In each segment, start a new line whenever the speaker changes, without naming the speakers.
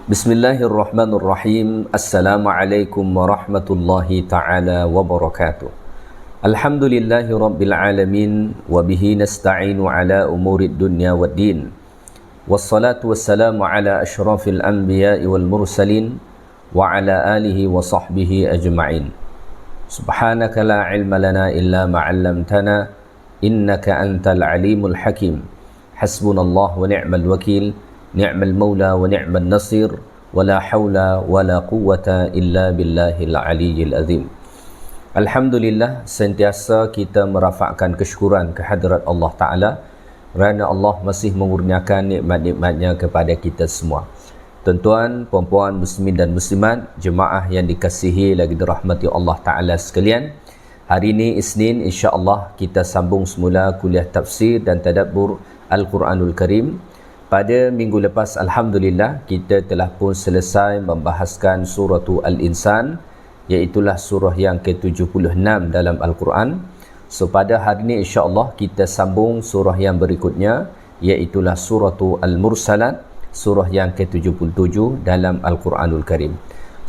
Bismillahirrahmanirrahim. Assalamualaikum warahmatullahi ta'ala wabarakatuh. Alhamdulillahi rabbil alamin. Wabihi nasta'inu ala umurid dunya wad din. Wassalatu wassalamu ala ashrafil anbiya'i wal mursalin. Wa ala alihi wa sahbihi ajma'in. Subhanaka la ilma lana illa ma'allamtana. Innaka antal alimul hakim. Hasbunallah wa ni'mal wakil. Ni'mal maula wa ni'mal nasir. Wala hawla wala quwwata illa billahil aliyyil azim. Alhamdulillah, sentiasa kita merafakkan kesyukuran kehadrat Allah Ta'ala kerana Allah masih mengurniakan nikmat-nikmatnya kepada kita semua. Tuan-tuan, puan-puan, muslimin dan muslimat, jemaah yang dikasihi lagi dirahmati Allah Ta'ala sekalian, hari ini Isnin, insya-Allah kita sambung semula kuliah tafsir dan tadabbur Al-Quranul Karim. Pada minggu lepas, Alhamdulillah, kita telah pun selesai membahaskan surah Al-Insan, iaitulah surah yang ke-76 dalam Al-Quran. So, pada hari ini insya-Allah kita sambung surah yang berikutnya, iaitulah surah Al-Mursalat, surah yang ke-77 dalam Al-Quranul Karim.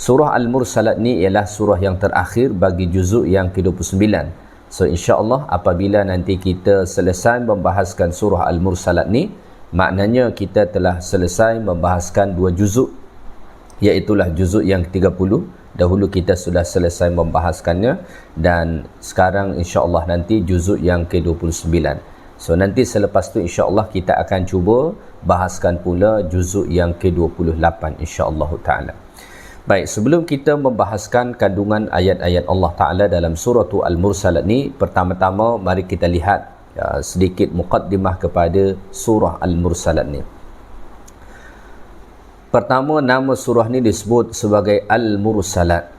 Surah Al-Mursalat ni ialah surah yang terakhir bagi juzuk yang ke-29. So, insya-Allah apabila nanti kita selesai membahaskan surah Al-Mursalat ni, maknanya kita telah selesai membahaskan dua juzuk, iaitulah juzuk yang ke-30. Dahulu kita sudah selesai membahaskannya, dan sekarang insya-Allah nanti juzuk yang ke-29. So nanti selepas tu insya-Allah kita akan cuba bahaskan pula juzuk yang ke-28 insya-Allah taala. Baik, sebelum kita membahaskan kandungan ayat-ayat Allah Taala dalam surah Al-Mursalat ni, pertama-tama mari kita lihat sedikit muqaddimah kepada surah Al-Mursalat ni. Pertama, nama surah ni disebut sebagai Al-Mursalat.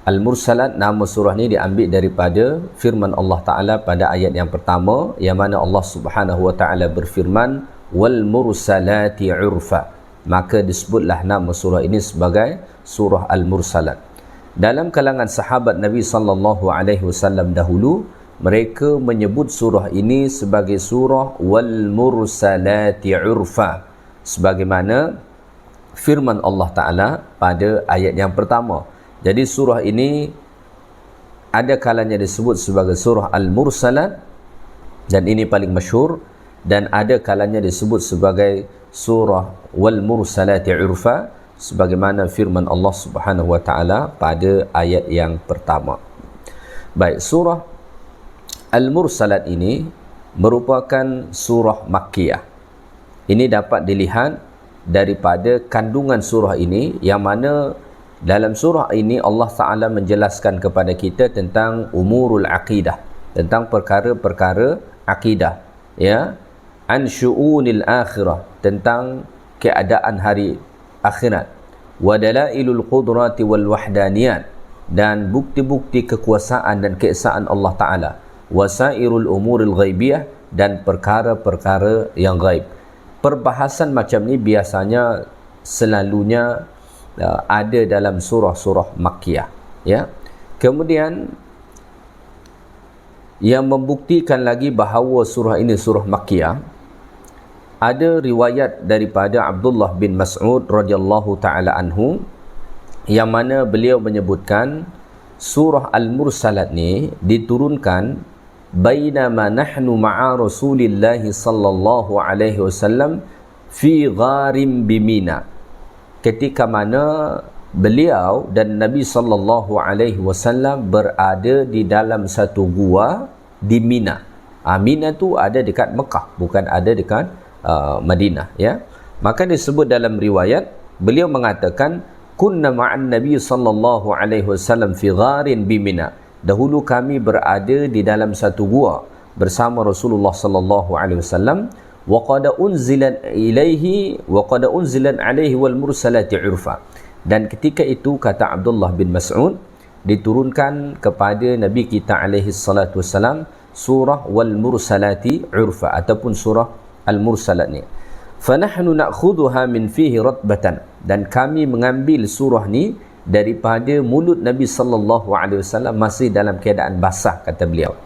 Al-Mursalat, nama surah ni diambil daripada firman Allah Ta'ala pada ayat yang pertama, yang mana Allah Subhanahu Wa Ta'ala berfirman, wal mursalati urfa. Maka disebutlah nama surah ini sebagai surah Al-Mursalat. Dalam kalangan sahabat Nabi sallallahu alaihi wasallam dahulu, mereka menyebut surah ini sebagai surah wal mursalati urfa, sebagaimana firman Allah Ta'ala pada ayat yang pertama. Jadi surah ini ada kalanya disebut sebagai surah Al-Mursalat, dan ini paling masyhur, dan ada kalanya disebut sebagai surah wal mursalati urfa, sebagaimana firman Allah Subhanahu Wa Ta'ala pada ayat yang pertama. Baik, surah Al-Mursalat ini merupakan surah Makkiyah. Ini dapat dilihat daripada kandungan surah ini, yang mana dalam surah ini Allah Ta'ala menjelaskan kepada kita tentang umurul aqidah, tentang perkara-perkara akidah, ya, an syu'unil akhirah, tentang keadaan hari akhirat, wa dalailul qudrati wal wahdaniyat, dan bukti-bukti kekuasaan dan keesaan Allah Ta'ala, wasairul umuril ghaibiyah, dan perkara-perkara yang gaib. Perbahasan macam ni biasanya selalunya ada dalam surah-surah Makkiyah, ya. Kemudian yang membuktikan lagi bahawa surah ini surah Makkiyah, ada riwayat daripada Abdullah bin Mas'ud radhiyallahu taala anhu, yang mana beliau menyebutkan surah Al-Mursalat ni diturunkan bainama nahnu ma'a Rasulillah sallallahu alaihi wasallam fi gharim bimina, ketika mana beliau dan Nabi sallallahu alaihi wasallam berada di dalam satu gua di Mina. Mina tu ada dekat Mekah, bukan ada dekat Madinah, ya. Maka disebut dalam riwayat, beliau mengatakan kunna ma'an Nabi sallallahu alaihi wasallam fi gharin bimina. Dahulu kami berada di dalam satu gua bersama Rasulullah sallallahu alaihi wasallam, wa qad unzilat alaihi wal mursalati urfa. Dan ketika itu, kata Abdullah bin Mas'ud, diturunkan kepada Nabi kita alaihi salatu wasallam surah wal mursalati urfa, ataupun surah Al-Mursalat ni. Fa nahnu na'khudhuha min fihi ratbatan, dan kami mengambil surah ni daripada mulut Nabi sallallahu alaihi wasallam masih dalam keadaan basah, kata beliau.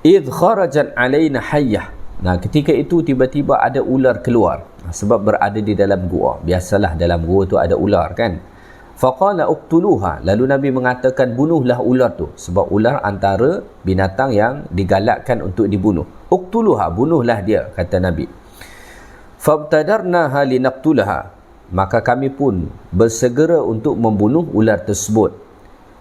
Idh kharajat alaina hayyah, Nah, ketika itu tiba-tiba ada ular keluar, sebab berada di dalam gua. Biasalah dalam gua tu ada ular kan. Faqala uqtuluha, lalu Nabi mengatakan bunuhlah ular tu, sebab ular antara binatang yang digalakkan untuk dibunuh. Uqtuluha, bunuhlah dia, kata Nabi. Fabtadarnaha linaqtulaha, maka kami pun bersegera untuk membunuh ular tersebut.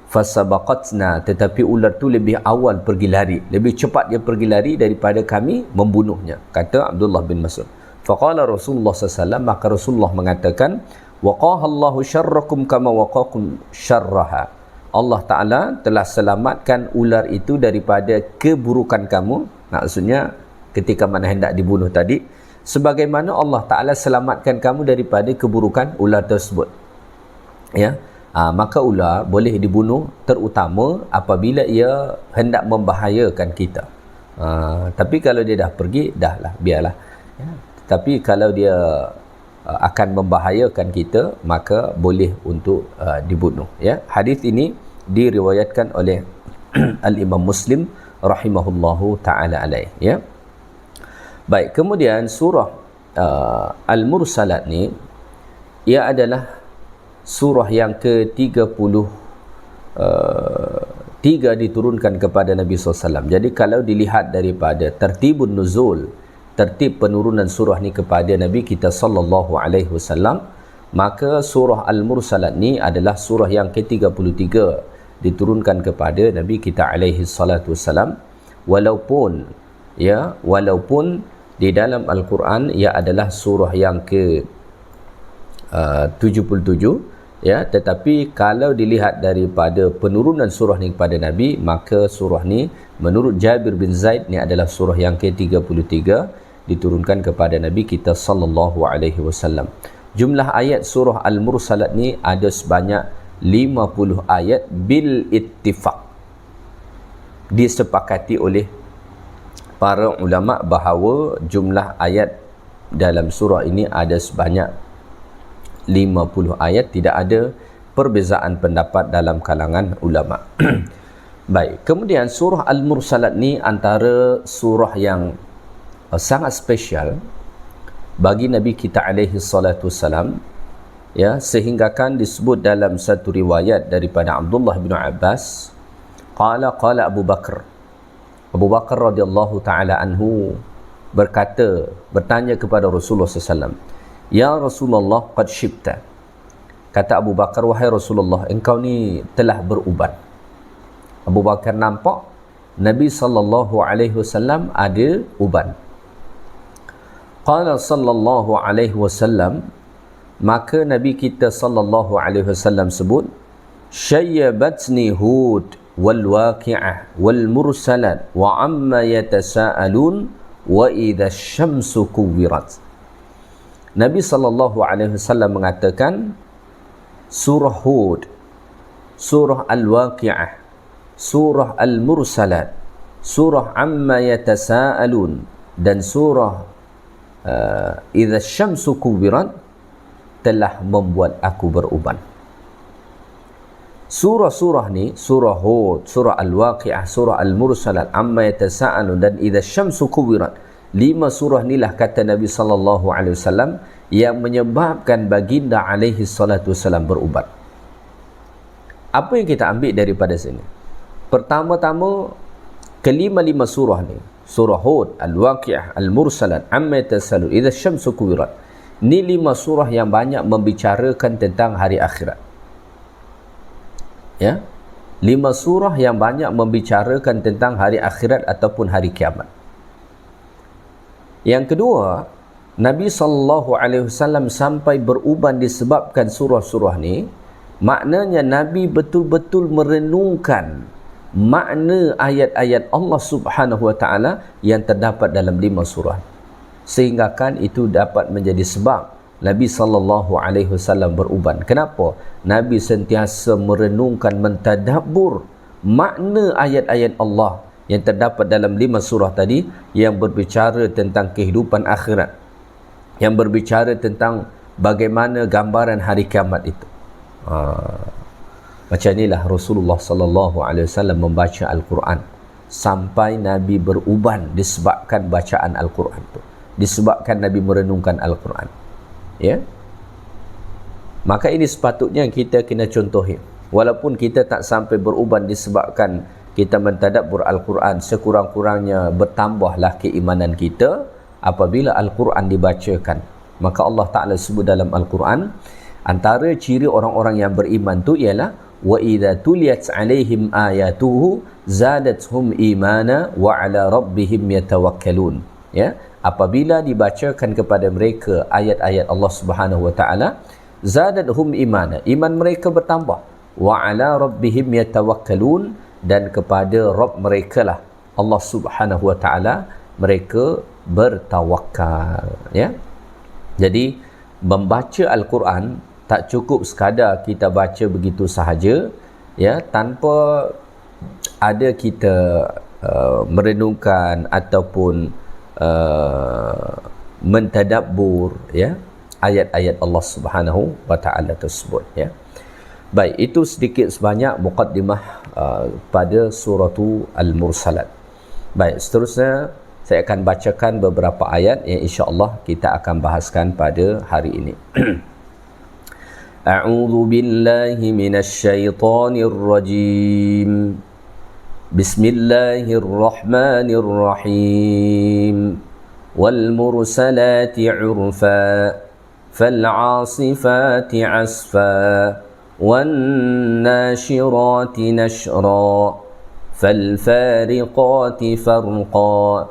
Fasabaqatna, tetapi ular tu lebih awal pergi lari, lebih cepat dia pergi lari daripada kami membunuhnya, kata Abdullah bin Mas'ud. Faqala Rasulullah SAW, maka Rasulullah mengatakan, waqahallahu syarrakum kama waqakum syarraha, Allah Ta'ala telah selamatkan ular itu daripada keburukan kamu, maksudnya ketika mana hendak dibunuh tadi, sebagaimana Allah Ta'ala selamatkan kamu daripada keburukan ular tersebut. Ya, maka ular boleh dibunuh terutama apabila ia hendak membahayakan kita. Tapi kalau dia dah pergi, dah lah, biarlah. Ya. Tapi kalau dia akan membahayakan kita, maka boleh untuk dibunuh. Ya. Hadis ini diriwayatkan oleh Al-Imam Muslim rahimahullahu ta'ala alaih. Ya. Baik, kemudian surah Al-Mursalat ni, ia adalah surah yang ke-33 diturunkan kepada Nabi SAW. Jadi kalau dilihat daripada tertibun nuzul, tertib penurunan surah ni kepada Nabi kita sallallahu alaihi wasallam, maka surah Al-Mursalat ni adalah surah yang ke-33 diturunkan kepada Nabi kita alaihi salatu wasallam. Walaupun di dalam Al-Quran ia adalah surah yang ke-77, ya, tetapi kalau dilihat daripada penurunan surah ni kepada Nabi, maka surah ni menurut Jabir bin Zaid ni adalah surah yang ke-33 diturunkan kepada Nabi kita sallallahu alaihi wasallam. Jumlah ayat surah Al-Mursalat ni ada sebanyak 50 ayat bil ittifaq. Disepakati oleh para ulama bahawa jumlah ayat dalam surah ini ada sebanyak 50 ayat, tidak ada perbezaan pendapat dalam kalangan ulama. Baik, kemudian surah Al-Mursalat ni antara surah yang sangat spesial bagi Nabi kita alaihi salatu wassalam, ya, sehinggakan disebut dalam satu riwayat daripada Abdullah bin Abbas, qala Abu Bakar radhiyallahu taala anhu bertanya kepada Rasulullah SAW, ya Rasulullah, qad syibta, kata Abu Bakar, wahai Rasulullah, engkau ni telah beruban. Abu Bakar nampak Nabi sallallahu alaihi wasallam ada uban. Qala sallallahu alaihi wasallam, maka Nabi kita sallallahu alaihi wasallam sebut, syayyabatni Hud wal waqi'ah wal mursalat wa amma yatasaalun wa idha syamsu kuwirat. Nabi sallallahu alaihi wasallam mengatakan surah Hud, surah Al-Waqi'ah, surah Al-Mursalat, surah Amma Yatasaalun dan surah Idza Syamsu Kuwirat telah membuat aku beruban. Surah-surah ni, surah Hud, surah Al-Waqi'ah, surah Al-Mursalat, Amma Yatasaalun dan Idza Syamsu Kuwirat, 5 surah inilah kata Nabi sallallahu alaihi wasallam yang menyebabkan baginda alaihi salatu wasallam berubat. Apa yang kita ambil daripada sini? Pertama-tama, kelima-lima surah ni, surah Hud, Al-Waqi'ah, Al-Mursalat, Amma Yatasaalun, Idza Syamsu Kuwirat, ni 5 surah yang banyak membicarakan tentang hari akhirat. Ya, 5 surah yang banyak membicarakan tentang hari akhirat ataupun hari kiamat. Yang kedua, Nabi SAW sampai beruban disebabkan surah-surah ni, maknanya Nabi betul-betul merenungkan makna ayat-ayat Allah Subhanahu Wa Taala yang terdapat dalam 5 surah, sehingga kan itu dapat menjadi sebab Nabi SAW beruban. Kenapa? Nabi sentiasa merenungkan, mentadabbur makna ayat-ayat Allah yang terdapat dalam 5 surah tadi, yang berbicara tentang kehidupan akhirat, yang berbicara tentang bagaimana gambaran hari kiamat itu. Macam inilah Rasulullah sallallahu alaihi wasallam membaca Al-Quran. sampai Nabi beruban disebabkan bacaan Al-Quran tu, disebabkan Nabi merenungkan Al-Quran. Ya, maka ini sepatutnya kita kena contohi. Walaupun kita tak sampai beruban disebabkan kita mentadabbur Al-Quran, sekurang-kurangnya bertambahlah keimanan kita apabila Al-Quran dibacakan. Maka Allah Ta'ala sebut dalam Al-Quran, antara ciri orang-orang yang beriman tu ialah wa idza tuliyat alaihim ayatuhu zadatuhum imana wa ala rabbihim yatawakkalun. Ya, apabila dibacakan kepada mereka ayat-ayat Allah Subhanahu wa taala, zadatuhum imana, iman mereka bertambah, wa ala rabbihim yatawakkalun, dan kepada Rabb mereka lah Allah Subhanahu wa taala mereka bertawakal. Ya, jadi membaca Al-Quran tak cukup sekadar kita baca begitu sahaja, ya, tanpa ada kita merenungkan ataupun mentadabbur, ya, ayat-ayat Allah Subhanahu wa taala tersebut. Ya, baik, itu sedikit sebanyak muqaddimah pada surah Al-Mursalat. Baik, seterusnya saya akan bacakan beberapa ayat yang insya-Allah kita akan bahaskan pada hari ini. A'udzu billahi minasy syaithanir rajim. Bismillahirrahmanirrahim. Wal mursalati 'urfa fal 'asifati 'asfa wan nashirati nashra fal fariqati farqa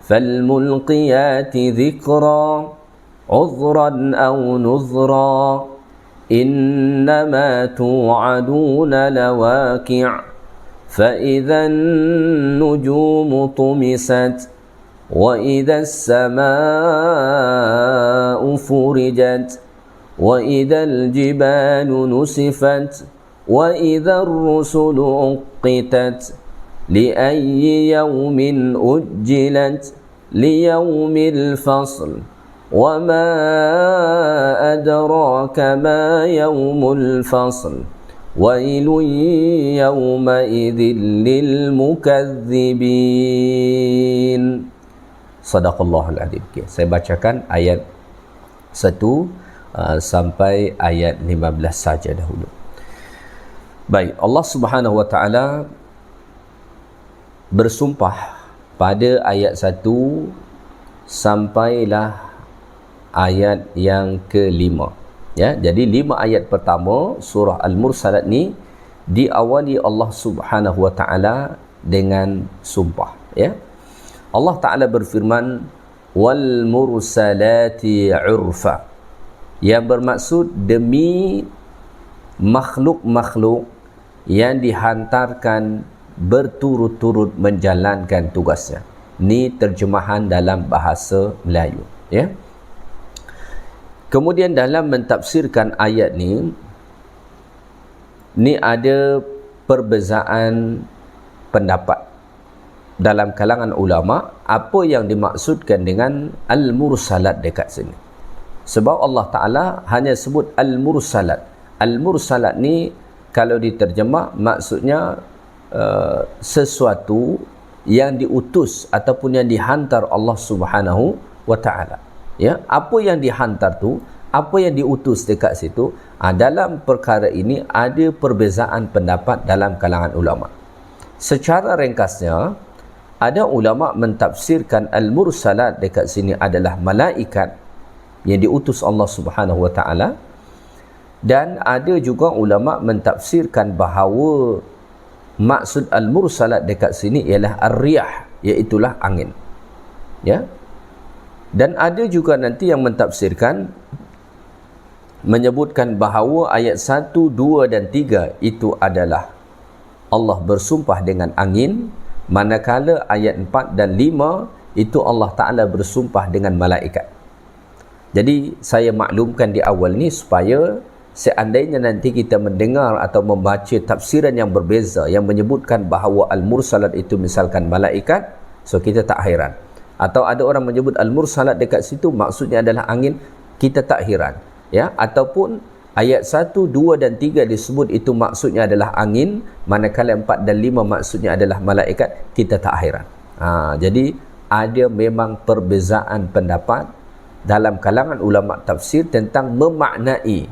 fal mulqiyati dhikra 'udhran aw nuzra إنما توعدون لواقع فإذا النجوم طمست وإذا السماء فرجت وإذا الجبال نسفت وإذا الرسل أقتت لأي يوم أجلت ليوم الفصل وما أدراك ما يوم الفصل ويل يومئذ للمكذبين. Sadaqallahul Adzim. Okay, saya bacakan ayat 1 sampai ayat 15 saja dahulu. Baik, Allah Subhanahu wa taala bersumpah pada ayat 1 sampailah ayat yang ke-5. Ya, jadi 5 ayat pertama surah Al-Mursalat ni diawali Allah Subhanahu wa taala dengan sumpah. Ya, Allah Taala berfirman wal mursalati 'urfa, yang bermaksud demi makhluk-makhluk yang dihantarkan berturut-turut menjalankan tugasnya. Ni terjemahan dalam bahasa Melayu. Ya, kemudian dalam mentafsirkan ayat ni ada perbezaan pendapat dalam kalangan ulama apa yang dimaksudkan dengan al-mursalat dekat sini. Sebab Allah Ta'ala hanya sebut al-mursalat. Al-mursalat ni kalau diterjemah maksudnya sesuatu yang diutus ataupun yang dihantar Allah Subhanahu wa Ta'ala. Ya, apa yang dihantar tu, apa yang diutus dekat situ, dalam perkara ini ada perbezaan pendapat dalam kalangan ulama. Secara ringkasnya, ada ulama mentafsirkan al-mursalat dekat sini adalah malaikat yang diutus Allah Subhanahu wa taala, dan ada juga ulama mentafsirkan bahawa maksud al-mursalat dekat sini ialah ar-riyah, iaitulah angin. Ya. Dan ada juga nanti yang mentafsirkan menyebutkan bahawa ayat 1, 2 dan 3 itu adalah Allah bersumpah dengan angin, manakala ayat 4 dan 5 itu Allah Ta'ala bersumpah dengan malaikat. Jadi saya maklumkan di awal ni supaya seandainya nanti kita mendengar atau membaca tafsiran yang berbeza yang menyebutkan bahawa al-mursalat itu misalkan malaikat, so kita tak hairan. Atau ada orang menyebut al-mursalat dekat situ maksudnya adalah angin, kita tak heran. Ya, ataupun Ayat 1, 2 dan 3 disebut itu maksudnya adalah angin, manakala 4 dan 5 maksudnya adalah malaikat, kita tak hairan. Jadi ada memang perbezaan pendapat dalam kalangan ulama tafsir tentang memaknai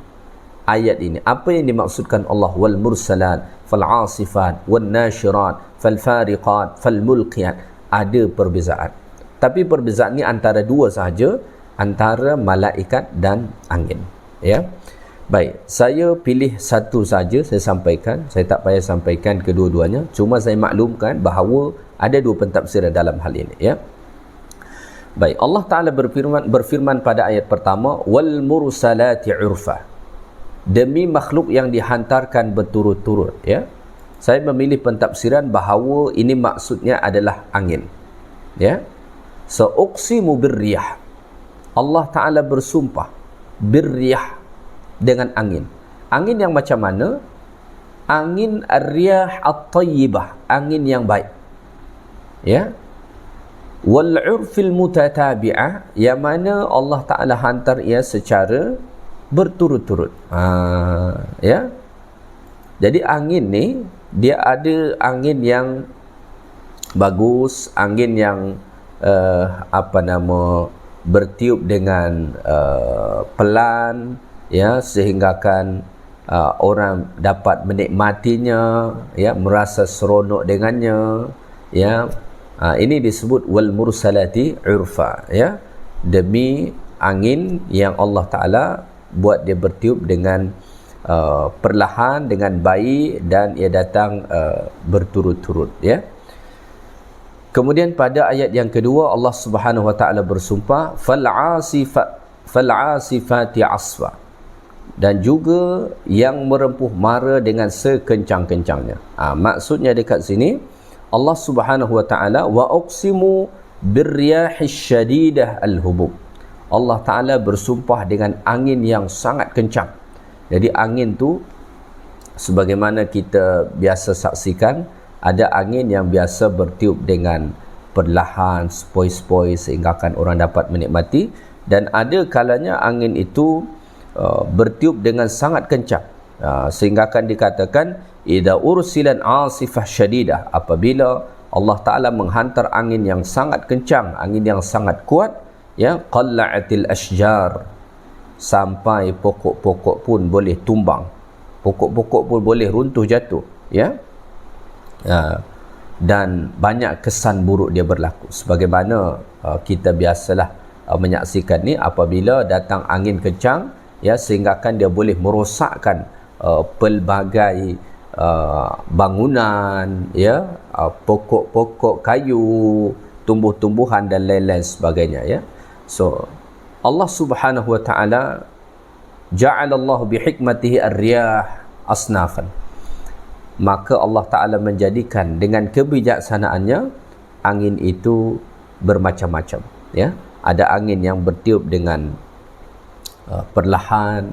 ayat ini. Apa yang dimaksudkan Allah, wal mursalat, fal asifat, wan nashirat, fal fariqat, fal mulqiyat. Ada perbezaan. Tapi perbezaan ini antara dua sahaja, antara malaikat dan angin. Ya. Baik, saya pilih satu saja saya sampaikan. Saya tak payah sampaikan kedua-duanya. Cuma saya maklumkan bahawa ada dua pentafsiran dalam hal ini. Ya. Baik, Allah Ta'ala berfirman pada ayat pertama, wal mursalati urfa. Demi makhluk yang dihantarkan berturut-turut. Ya. Saya memilih pentafsiran bahawa ini maksudnya adalah angin. Ya. Uqsimu birriyah. Allah Ta'ala bersumpah birriyah, dengan angin. Angin yang macam mana? Angin ar-riyah at-tayyibah, angin yang baik. Ya. Wal 'urfil mutatabi'ah, yang mana Allah Ta'ala hantar ia secara berturut-turut. Ya. Jadi angin ni dia ada angin yang bagus, angin yang bertiup dengan pelan, ya, sehinggakan orang dapat menikmatinya, ya, merasa seronok dengannya, ya. Ini disebut wal mursalati urfa, ya, demi angin yang Allah Ta'ala buat dia bertiup dengan perlahan, dengan baik, dan ia datang berturut-turut, ya. Kemudian pada ayat yang kedua Allah Subhanahu wa Ta'ala bersumpah fal asifati asfa, dan juga yang merempuh mara dengan sekencang-kencangnya. Maksudnya dekat sini Allah Subhanahu wa Ta'ala wa uqsimu birriyahish syadidah al-hubub. Allah Ta'ala bersumpah dengan angin yang sangat kencang. Jadi angin tu sebagaimana kita biasa saksikan, ada angin yang biasa bertiup dengan perlahan, sepoi-sepoi sehinggakan orang dapat menikmati, dan ada kalanya angin itu bertiup dengan sangat kencang, sehingga akan dikatakan idza ursilan asifah syadidah, apabila Allah Ta'ala menghantar angin yang sangat kencang, angin yang sangat kuat, ya, qalla'atil ashjar, sampai pokok-pokok pun boleh tumbang, pokok-pokok pun boleh runtuh jatuh, ya. Dan banyak kesan buruk dia berlaku, sebagaimana kita biasalah menyaksikan ni apabila datang angin kencang, ya, sehinggakan dia boleh merosakkan pelbagai bangunan, ya, pokok-pokok kayu, tumbuh-tumbuhan dan lain-lain sebagainya, ya. So Allah Subhanahu wa Ta'ala ja'alallahu bihikmatihi ar-riyah asnafan, maka Allah Ta'ala menjadikan dengan kebijaksanaannya angin itu bermacam-macam, ya. Ada angin yang bertiup dengan perlahan,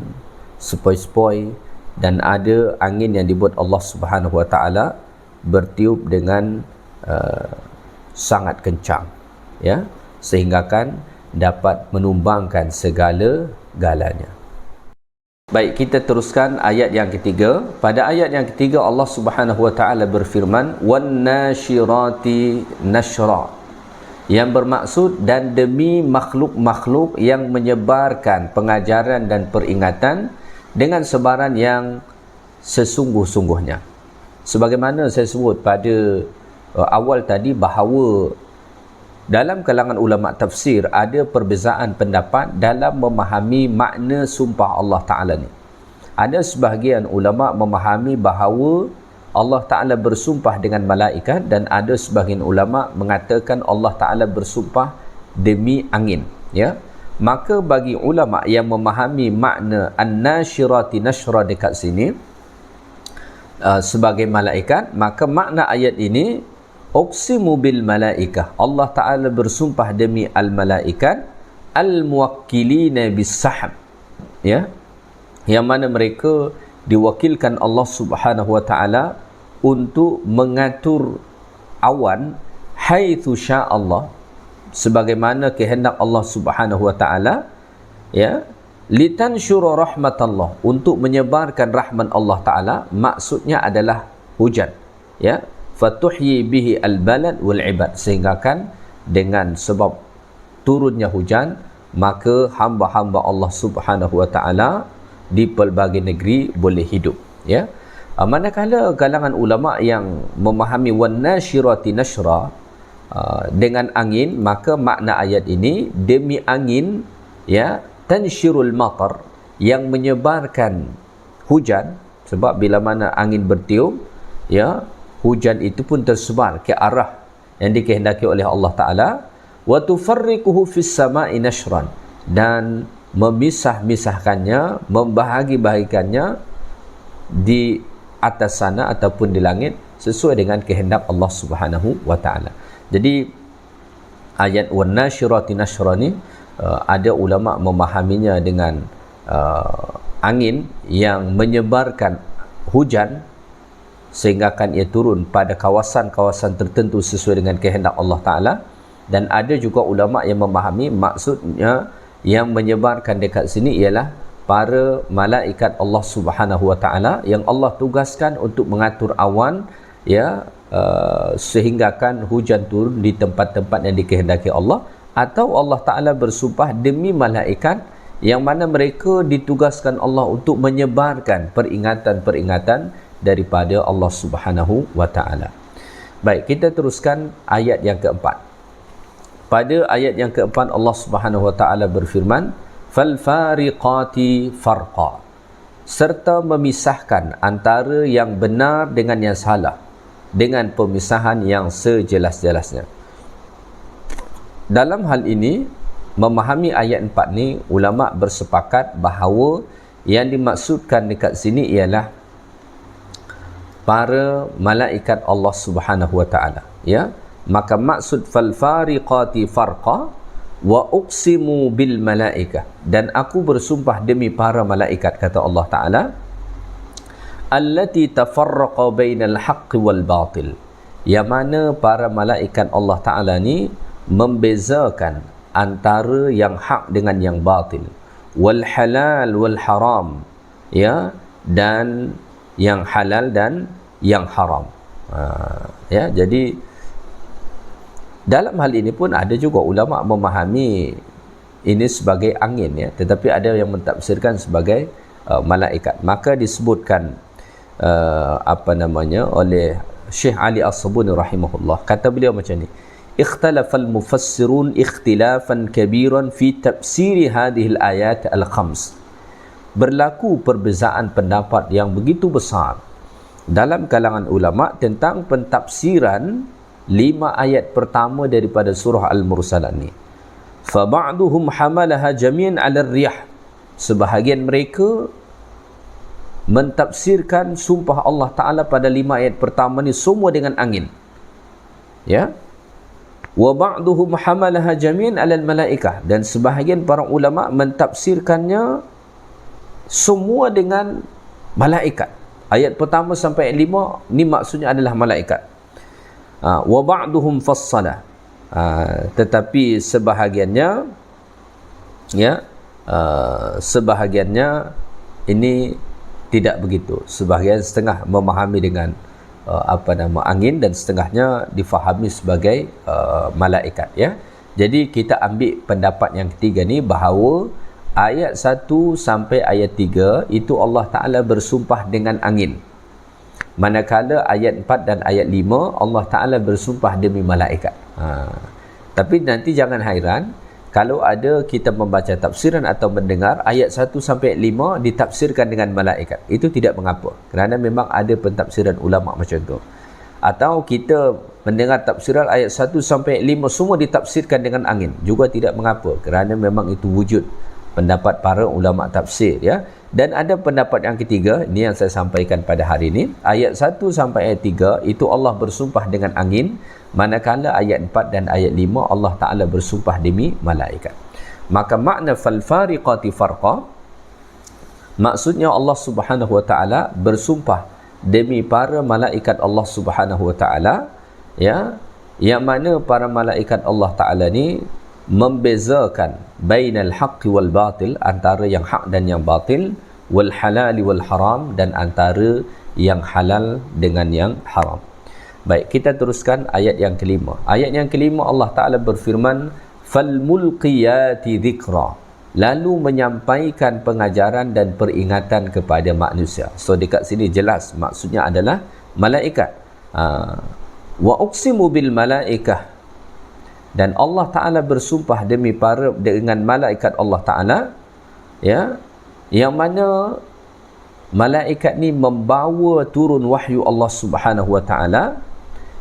sepoi-sepoi, dan ada angin yang dibuat Allah Subhanahu wa Ta'ala bertiup dengan sangat kencang, ya, sehinggakan dapat menumbangkan segala-galanya. Baik, kita teruskan ayat yang ketiga. Pada ayat yang ketiga Allah Subhanahu wa Ta'ala berfirman wan nashirati nashra, yang bermaksud dan demi makhluk-makhluk yang menyebarkan pengajaran dan peringatan dengan sebaran yang sesungguh-sungguhnya. Sebagaimana saya sebut pada awal tadi bahawa dalam kalangan ulama tafsir ada perbezaan pendapat dalam memahami makna sumpah Allah Ta'ala ni. Ada sebahagian ulama memahami bahawa Allah Ta'ala bersumpah dengan malaikat, dan ada sebahagian ulama mengatakan Allah Ta'ala bersumpah demi angin, ya. Maka bagi ulama yang memahami makna an-nashirati nashra dekat sini sebagai malaikat, maka makna ayat ini uqsimu bil malaikah, Allah Ta'ala bersumpah demi al-malaikat al-muwakkilina bis-sahab, ya, yang mana mereka diwakilkan Allah Subhanahu wa Ta'ala untuk mengatur awan haitsu sya'allah, sebagaimana kehendak Allah Subhanahu wa Ta'ala, ya, litansyura rahmatallah, untuk menyebarkan rahmat Allah Ta'ala, maksudnya adalah hujan, ya, fatuhyi bihi al-balad wal ibad, sehingga kan dengan sebab turunnya hujan maka hamba-hamba Allah Subhanahu wa Ta'ala di pelbagai negeri boleh hidup, ya. Manakala kalangan ulama yang memahami wan nasyirati nashra, dengan angin, maka makna ayat ini demi angin, ya, tansyirul matar, yang menyebarkan hujan, sebab bila mana angin bertiup, ya, hujan itu pun tersebar ke arah yang dikehendaki oleh Allah Ta'ala. Wa tufarriquhu fis sama'i nashran, dan memisah-misahkannya, membahagi-bahagikannya di atas sana ataupun di langit sesuai dengan kehendak Allah Subhanahu wa Ta'ala. Jadi ayat wan nasyirati nashra ni, ada ulama memahaminya dengan angin yang menyebarkan hujan sehingga kan ia turun pada kawasan-kawasan tertentu sesuai dengan kehendak Allah Ta'ala. Dan ada juga ulama yang memahami maksudnya yang menyebarkan dekat sini ialah para malaikat Allah Subhanahu wa Ta'ala yang Allah tugaskan untuk mengatur awan, ya, sehingga kan hujan turun di tempat-tempat yang dikehendaki Allah. Atau Allah Ta'ala bersumpah demi malaikat yang mana mereka ditugaskan Allah untuk menyebarkan peringatan-peringatan daripada Allah Subhanahu wa Ta'ala. Baik, kita teruskan ayat yang keempat. Pada ayat yang keempat Allah Subhanahu wa Ta'ala berfirman, fal fariqati farqa, serta memisahkan antara yang benar dengan yang salah dengan pemisahan yang sejelas-jelasnya. Dalam hal ini, memahami ayat 4 ni, ulama bersepakat bahawa yang dimaksudkan dekat sini ialah para malaikat Allah Subhanahu wa Ta'ala, ya. Maka maksud fal fariqati farqa wa uqsimu bil malaikah, dan aku bersumpah demi para malaikat, kata Allah Ta'ala, allati tafarraqa bainal haqqi wal batil, yang mana para malaikat Allah Ta'ala ni membezakan antara yang hak dengan yang batil, wal halal wal haram, ya, dan yang halal dan yang haram. Ya, jadi dalam hal ini pun ada juga ulama memahami ini sebagai angin, ya, tetapi ada yang mentafsirkan sebagai malaikat. Maka disebutkan oleh Syekh Ali As-Sabuni rahimahullah, kata beliau macam ni, ikhtalafal mufassirun ikhtilafan kabiran fi tafsiri hadhihi al-ayat al-khams. Berlaku perbezaan pendapat yang begitu besar dalam kalangan ulama tentang pentafsiran 5 ayat pertama daripada surah Al-Mursalat ni. Fa ba'duhum hamalaha jami'an 'ala ar-riyah. Sebahagian mereka mentafsirkan sumpah Allah Ta'ala pada 5 ayat pertama ni semua dengan angin, ya. Wa ba'duhum hamalaha jami'an 'ala al-malaikah, dan sebahagian para ulama mentafsirkannya semua dengan malaikat. Ayat pertama sampai ayat 5 ni maksudnya adalah malaikat. Wa ba'duhum fassala, tetapi sebahagiannya, ya, sebahagiannya ini tidak begitu. Sebahagian setengah memahami dengan angin, dan setengahnya difahami sebagai malaikat, ya. Jadi kita ambil pendapat yang ketiga ni, bahawa ayat 1 sampai ayat 3 itu Allah Ta'ala bersumpah dengan angin, manakala ayat 4 dan ayat 5 Allah Ta'ala bersumpah demi malaikat. Tapi nanti jangan hairan kalau ada kita membaca tafsiran atau mendengar ayat 1 sampai 5 ditafsirkan dengan malaikat. Itu tidak mengapa, kerana memang ada pentafsiran ulama macam tu. Atau kita mendengar tafsiran ayat 1 sampai 5 semua ditafsirkan dengan angin, juga tidak mengapa, kerana memang itu wujud pendapat para ulama tafsir, ya. Dan ada pendapat yang ketiga, ini yang saya sampaikan pada hari ini, ayat 1 sampai ayat 3 itu Allah bersumpah dengan angin, manakala ayat 4 dan ayat 5 Allah Ta'ala bersumpah demi malaikat. Maka makna fal fariqati farqa, maksudnya Allah Subhanahu wa Ta'ala bersumpah demi para malaikat Allah Subhanahu wa Ta'ala, ya, yang mana para malaikat Allah Ta'ala ni membezakan bainal haqqi wal batil, antara yang hak dan yang batil, wal halali wal haram, dan antara yang halal dengan yang haram. Baik, kita teruskan ayat yang kelima. Ayat yang kelima Allah Ta'ala berfirman, falmulqiyati dhikra, lalu menyampaikan pengajaran dan peringatan kepada manusia. So dekat sini jelas maksudnya adalah malaikat. Wa uqsimu bil malaikah, dan Allah Ta'ala bersumpah dengan malaikat Allah Ta'ala, ya, yang mana malaikat ni membawa turun wahyu Allah Subhanahu wa Ta'ala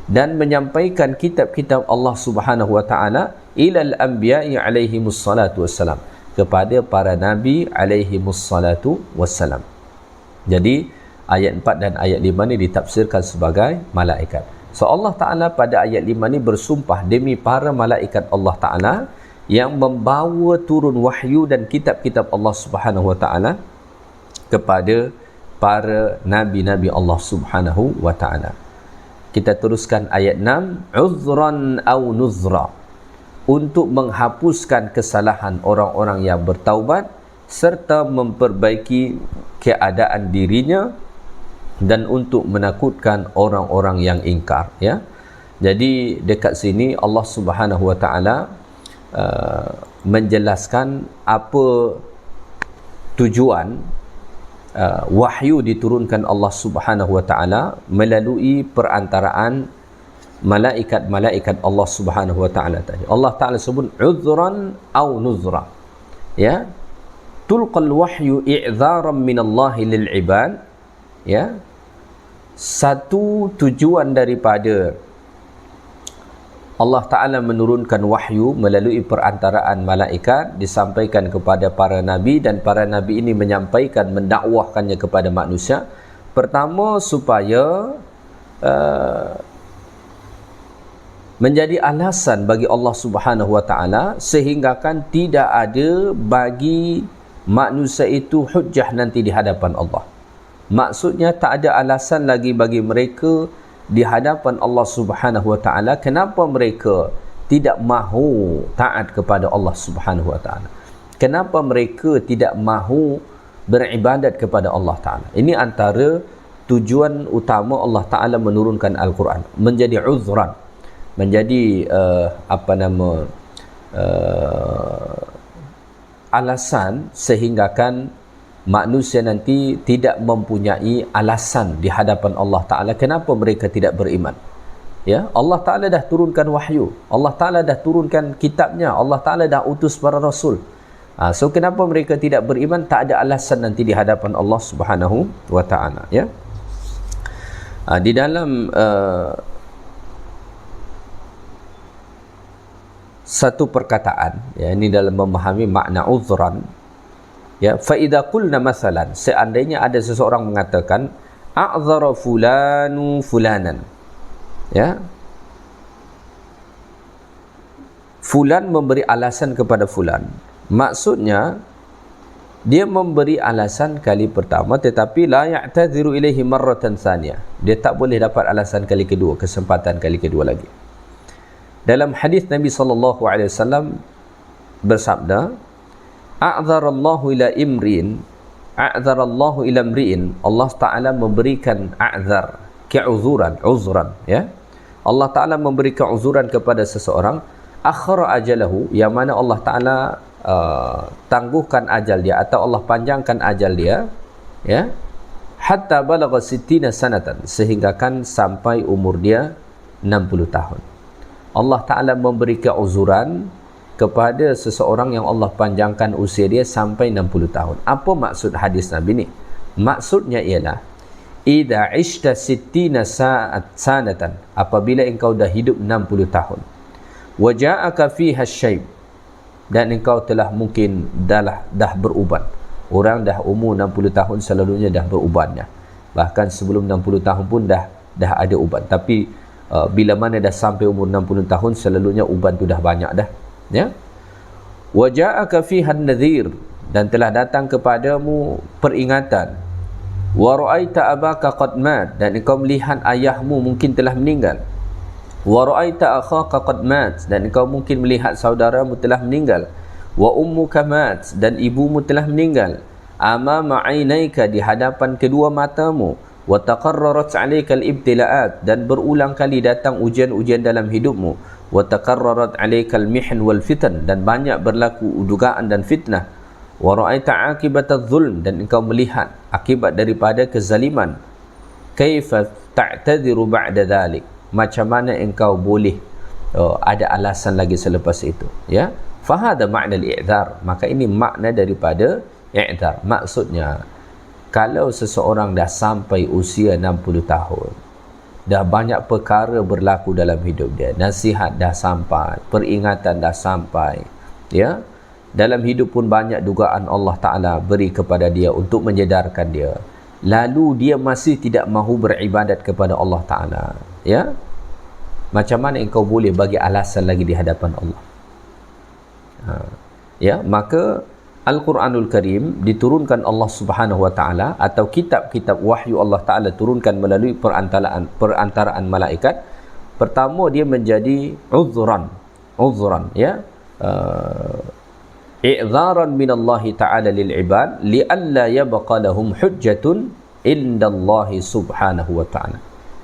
dan menyampaikan kitab-kitab Allah Subhanahu wa Ta'ala ilal anbiya'i alaihimus salatu wassalam, kepada para nabi alaihimus salatu wassalam. Jadi ayat 4 dan ayat 5 ni ditafsirkan sebagai malaikat. So Allah Ta'ala pada ayat 5 ni bersumpah demi para malaikat Allah Ta'ala yang membawa turun wahyu dan kitab-kitab Allah Subhanahu wa Ta'ala kepada para nabi-nabi Allah Subhanahu wa Ta'ala. Kita teruskan ayat 6, uzran au nuzra, untuk menghapuskan kesalahan orang-orang yang bertaubat serta memperbaiki keadaan dirinya, dan untuk menakutkan orang-orang yang ingkar, ya. Jadi dekat sini Allah Subhanahu wa Ta'ala menjelaskan apa tujuan wahyu diturunkan Allah Subhanahu wa Ta'ala melalui perantaraan malaikat-malaikat Allah Subhanahu wa Ta'ala tadi. Allah Ta'ala sebut uzran au nuzra, ya, tulqal wahyu i'dharan min Allah lil ibad, ya. Satu tujuan daripada Allah Ta'ala menurunkan wahyu melalui perantaraan malaikat disampaikan kepada para nabi, dan para nabi ini menyampaikan, mendakwahkannya kepada manusia. Pertama, supaya menjadi alasan bagi Allah Subhanahu wa Ta'ala sehinggakan tidak ada bagi manusia itu hujjah nanti di hadapan Allah. Maksudnya tak ada alasan lagi bagi mereka di hadapan Allah Subhanahu wa Ta'ala kenapa mereka tidak mahu taat kepada Allah Subhanahu wa Ta'ala, kenapa mereka tidak mahu beribadat kepada Allah Ta'ala. Ini antara tujuan utama Allah Ta'ala menurunkan Al-Quran, menjadi uzran, menjadi alasan sehinggakan manusia nanti tidak mempunyai alasan di hadapan Allah Ta'ala kenapa mereka tidak beriman. Ya, Allah Ta'ala dah turunkan wahyu, Allah Ta'ala dah turunkan kitabnya, Allah Ta'ala dah utus para rasul. So kenapa mereka tidak beriman? Tak ada alasan nanti di hadapan Allah Subhanahu wa Ta'ala, ya. Di dalam satu perkataan, ya, ini dalam memahami makna uzran, ya, fa idza qulna masalan, seandainya ada seseorang mengatakan a'dzara fulanu fulanan, ya, fulan memberi alasan kepada fulan, maksudnya dia memberi alasan kali pertama tetapi la ya'tadhiru ilaihi marratan tsaniyah, dia tak boleh dapat alasan kali kedua, kesempatan kali kedua lagi. Dalam hadis Nabi sallallahu alaihi wasallam bersabda, a'dzarallahu ila imrin, a'dzarallahu ila imri'in, Allah Ta'ala memberikan a'dzar, ke'uzuran, uzran, ya. Allah Ta'ala memberikan uzuran kepada seseorang, akhara ajalahu, yang mana Allah Ta'ala tangguhkan ajal dia atau Allah panjangkan ajal dia, ya, hatta balagha 60 sanatan, sehinggakan sampai umur dia 60 tahun. Allah Ta'ala memberikan uzuran kepada seseorang yang Allah panjangkan usia dia sampai 60 tahun. Apa maksud hadis Nabi ni? Maksudnya ialah idza ishta 60 sanatan, apabila engkau dah hidup 60 tahun, wa ja'aka fiha syayb, dan engkau telah mungkin dah beruban. Orang dah umur 60 tahun selalunya dah berubannya. Bahkan sebelum 60 tahun pun dah ada uban. Tapi bila mana dah sampai umur 60 tahun selalunya uban tu dah banyak dah, ya. Wa ja'aka fiha an-nadhir, dan telah datang kepadamu peringatan. Wa ra'aita abaka qad mat, dan engkau melihat ayahmu mungkin telah meninggal. wa ra'aita akhaka qad mat, dan engkau mungkin melihat saudaramu telah meninggal, wa ummuka mat, dan ibumu telah meninggal, amama ainaika, di hadapan kedua matamu, wa taqarrarat 'alaika al-ibtila'at, dan berulang kali datang ujian-ujian dalam hidupmu, wa taqarrarat 'alaika al-mihan wal fitan, dan banyak berlaku dugaan dan fitnah, wa ra'aita 'aqibata adh-dhulm, dan engkau melihat akibat daripada kezaliman, kaifa ta'tadhiru ba'da dhalik, macam mana engkau boleh ada alasan lagi selepas itu, ya. Fahada makna al-i'dzar, maka ini makna daripada i'dzar. Maksudnya kalau seseorang dah sampai usia 60 tahun, dah banyak perkara berlaku dalam hidup dia, nasihat dah sampai, peringatan dah sampai, ya, dalam hidup pun banyak dugaan Allah Ta'ala beri kepada dia untuk menyedarkan dia, lalu dia masih tidak mahu beribadat kepada Allah Ta'ala, ya, macam mana engkau boleh bagi alasan lagi di hadapan Allah? Ya, maka Al-Quranul Karim diturunkan Allah Subhanahu Wa Ta'ala, atau kitab-kitab wahyu Allah Ta'ala turunkan melalui perantaraan malaikat. Pertama, dia menjadi uzran, ya, i'dharan min Allah Ta'ala lil ibad li'alla yabqa lahum hujjatun indallahi Subhanahu Wa Ta'ala,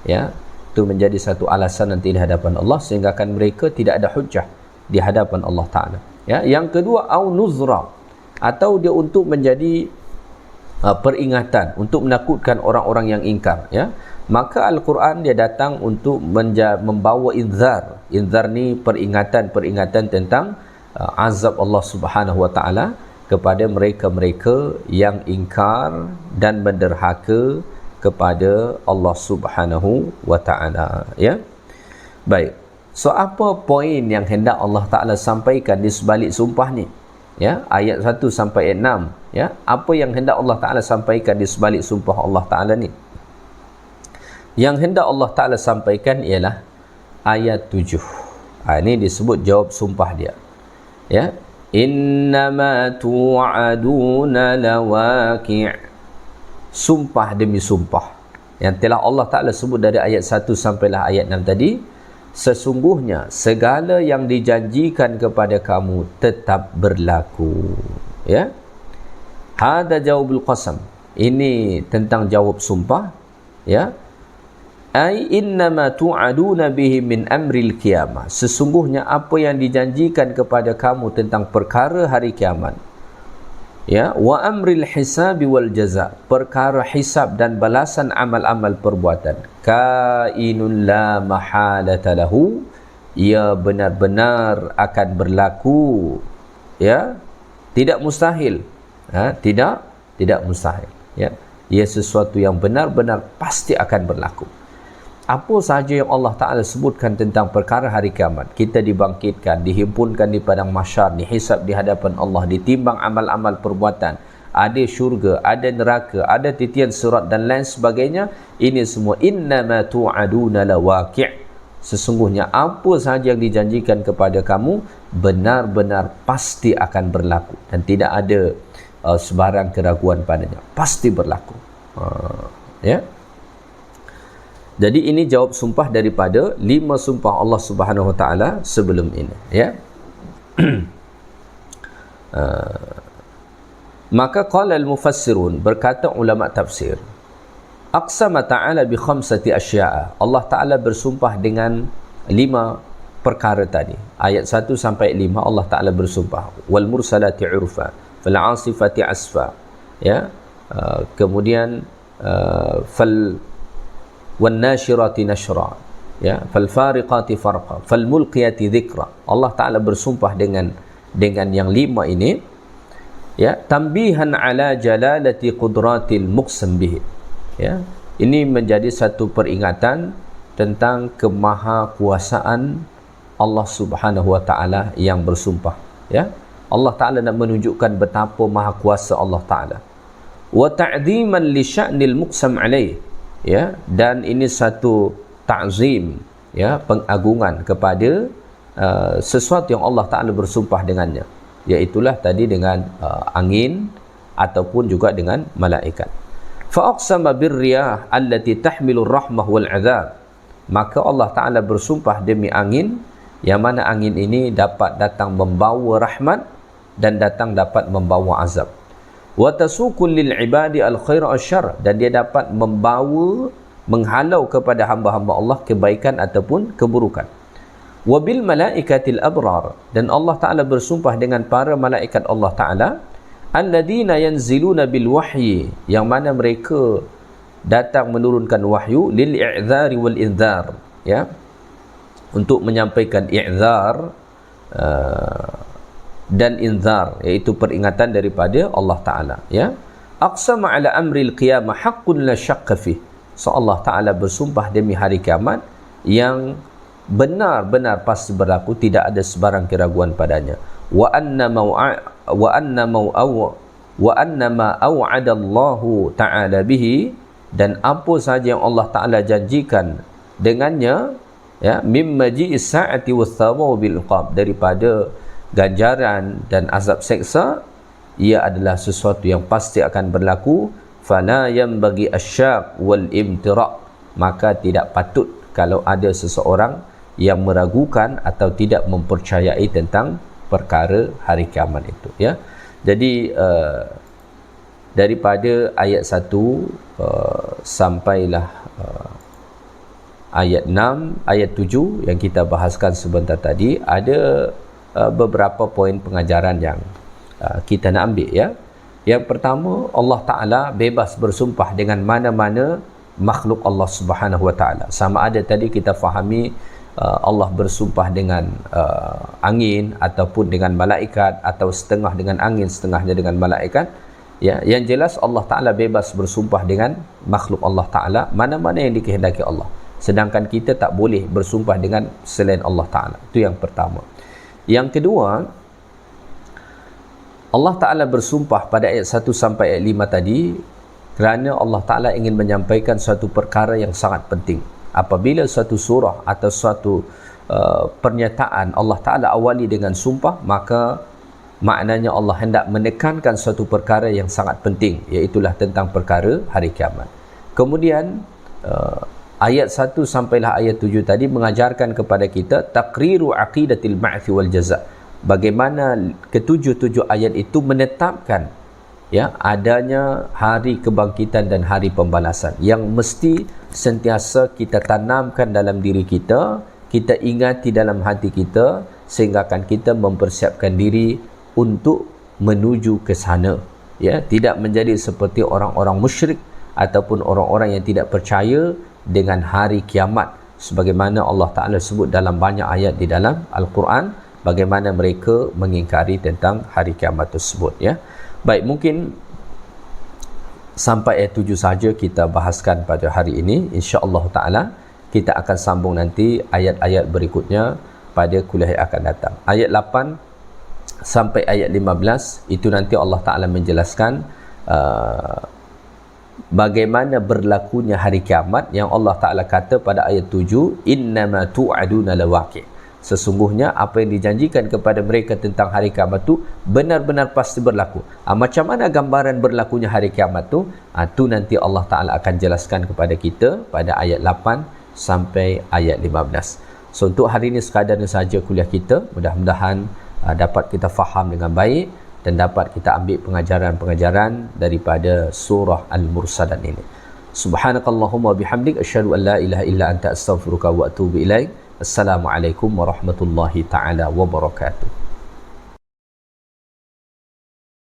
ya, itu menjadi satu alasan nanti di hadapan Allah sehingga kan mereka tidak ada hujjah di hadapan Allah Ta'ala, ya. Yang kedua, au nuzra, atau dia untuk menjadi peringatan, untuk menakutkan orang-orang yang ingkar, ya. Maka Al-Quran dia datang untuk membawa inzar. Inzar ni peringatan tentang azab Allah Subhanahu Wa Ta'ala kepada mereka-mereka yang ingkar dan menderhaka kepada Allah Subhanahu Wa Ta'ala, ya. Baik, so apa poin yang hendak Allah Ta'ala sampaikan di sebalik sumpah ni, ya, ayat 1 sampai ayat 6, ya, apa yang hendak Allah Ta'ala sampaikan di sebalik sumpah Allah Ta'ala ni? Yang hendak Allah Ta'ala sampaikan ialah ayat 7. Ini disebut jawab sumpah dia, ya. Innama tu'aduna lawaqi', sumpah demi sumpah yang telah Allah Ta'ala sebut dari ayat 1 sampailah ayat 6 tadi. Sesungguhnya segala yang dijanjikan kepada kamu tetap berlaku, ya. Hada jawabul qasam, ini tentang jawab sumpah, ya. Ai innama tu'aduna bihi min amril qiyamah, sesungguhnya apa yang dijanjikan kepada kamu tentang perkara hari kiamat, ya, wa amril hisabi wal jaza, perkara hisab dan balasan amal-amal perbuatan, kainun la mahalata lahu, ia benar-benar akan berlaku, ya, tidak mustahil, tidak mustahil, ya, ia sesuatu yang benar-benar pasti akan berlaku. Apa sahaja yang Allah Ta'ala sebutkan tentang perkara hari kiamat, kita dibangkitkan, dihimpunkan di padang mahsyar, dihisab di hadapan Allah, ditimbang amal-amal perbuatan, ada syurga, ada neraka, ada titian sirat dan lain sebagainya. Ini semua innama tu'aduna lawaqi', sesungguhnya apa sahaja yang dijanjikan kepada kamu benar-benar pasti akan berlaku dan tidak ada sebarang keraguan padanya, pasti berlaku, ya. Jadi ini jawab sumpah daripada 5 sumpah Allah Subhanahu Wa Ta'ala sebelum ini, ya. Maka qala al-mufassirun, berkata ulama tafsir, aqsama ta'ala bi khamsati asya'a, Allah Ta'ala bersumpah dengan 5 perkara tadi. Ayat 1 sampai 5 Allah Ta'ala bersumpah, wal mursalati urfa, fal 'asifati asfa, ya. Kemudian fal wan nashirati nashra, ya, fal fariqati farqa, fal mulqiyati dhikra. Allah Ta'ala bersumpah dengan yang 5 ini, ya, tambihan ala jalalati qudratil muqsam bihi, ya. Ini menjadi satu peringatan tentang kemahakuasaan Allah Subhanahu Wa Ta'ala yang bersumpah, ya. Allah Ta'ala nak menunjukkan betapa maha kuasa Allah Ta'ala. Wa ta'dhiman li sya'nil muqsam alaih, ya, dan ini satu ta'zim, ya, pengagungan kepada sesuatu yang Allah Ta'ala bersumpah dengannya, iaitulah tadi dengan angin ataupun juga dengan malaikat. Fa aqsama birriyah allati tahmilu rahmah wal 'adzab, maka Allah Ta'ala bersumpah demi angin, yang mana angin ini dapat datang membawa rahmat dan datang dapat membawa azab. Wa tasukul lil ibadi al khair asyarr, dan dia dapat membawa, menghalau kepada hamba-hamba Allah kebaikan ataupun keburukan. Wa bil malaikatil abrar, dan Allah Ta'ala bersumpah dengan para malaikat Allah Ta'ala, alladhina yanziluna bil wahyi, yang mana mereka datang menurunkan wahyu, lil i'dzari wal indzar, ya, untuk menyampaikan i'dzar dan inzar, iaitu peringatan daripada Allah Ta'ala, ya. Aqsama ala amril qiyamah haqqun la syaqqa fih, so Allah Ta'ala bersumpah demi hari kiamat yang benar-benar pasti berlaku, tidak ada sebarang keraguan padanya. Wa anna ma aw'ada Allahu Ta'ala bihi, dan apa sahaja yang Allah Ta'ala janjikan dengannya, ya, mimma ji'is sa'ati wath-thawabu bil iqab, daripada ganjaran dan azab seksa, ia adalah sesuatu yang pasti akan berlaku. Fala yanbaghi asyaq wal imtira', maka tidak patut kalau ada seseorang yang meragukan atau tidak mempercayai tentang perkara hari kiamat itu, ya. Jadi daripada ayat 1 sampailah ayat 6, ayat 7 yang kita bahaskan sebentar tadi, ada beberapa poin pengajaran yang kita nak ambil, ya. Yang pertama, Allah Ta'ala bebas bersumpah dengan mana-mana makhluk Allah Subhanahu Wa Ta'ala. Sama ada tadi kita fahami Allah bersumpah dengan angin ataupun dengan malaikat, atau setengah dengan angin, setengahnya dengan malaikat, ya. Yang jelas Allah Ta'ala bebas bersumpah dengan makhluk Allah Ta'ala, mana-mana yang dikehendaki Allah, sedangkan kita tak boleh bersumpah dengan selain Allah Ta'ala. Itu yang pertama. Yang kedua, Allah Ta'ala bersumpah pada ayat 1 sampai ayat 5 tadi kerana Allah Ta'ala ingin menyampaikan suatu perkara yang sangat penting. Apabila suatu surah atau suatu pernyataan Allah Ta'ala awali dengan sumpah, maka maknanya Allah hendak menekankan suatu perkara yang sangat penting, iaitulah tentang perkara hari kiamat. Kemudian ayat 1 sampailah ayat 7 tadi mengajarkan kepada kita taqriru aqidatil ba'thi wal jaza', bagaimana ketujuh-tujuh ayat itu menetapkan, ya, adanya hari kebangkitan dan hari pembalasan yang mesti sentiasa kita tanamkan dalam diri kita, kita ingati dalam hati kita, sehingga akan kita mempersiapkan diri untuk menuju ke sana, ya. Tidak menjadi seperti orang-orang musyrik ataupun orang-orang yang tidak percaya dengan hari kiamat, sebagaimana Allah Ta'ala sebut dalam banyak ayat di dalam Al-Quran, bagaimana mereka mengingkari tentang hari kiamat tersebut, ya. Baik, mungkin sampai ayat 7 saja kita bahaskan pada hari ini. InsyaAllah Ta'ala kita akan sambung nanti ayat-ayat berikutnya pada kuliah yang akan datang. Ayat 8 sampai ayat 15 itu nanti Allah Ta'ala menjelaskan bagaimana berlakunya hari kiamat, yang Allah Ta'ala kata pada ayat 7, innama tu'aduna lawaqi', sesungguhnya apa yang dijanjikan kepada mereka tentang hari kiamat tu benar-benar pasti berlaku. Macam mana gambaran berlakunya hari kiamat tu? Tu nanti Allah Ta'ala akan jelaskan kepada kita pada ayat 8 sampai ayat 15. So untuk hari ini sekadarnya saja kuliah kita. Mudah-mudahan dapat kita faham dengan baik dan dapat kita ambil pengajaran-pengajaran daripada surah Al-Mursalat ini. Subhanakallahumma bihamdik asyhadu an la ilaha illa anta astaghfiruka wa atubu ilaik. Assalamualaikum warahmatullahi taala wabarakatuh.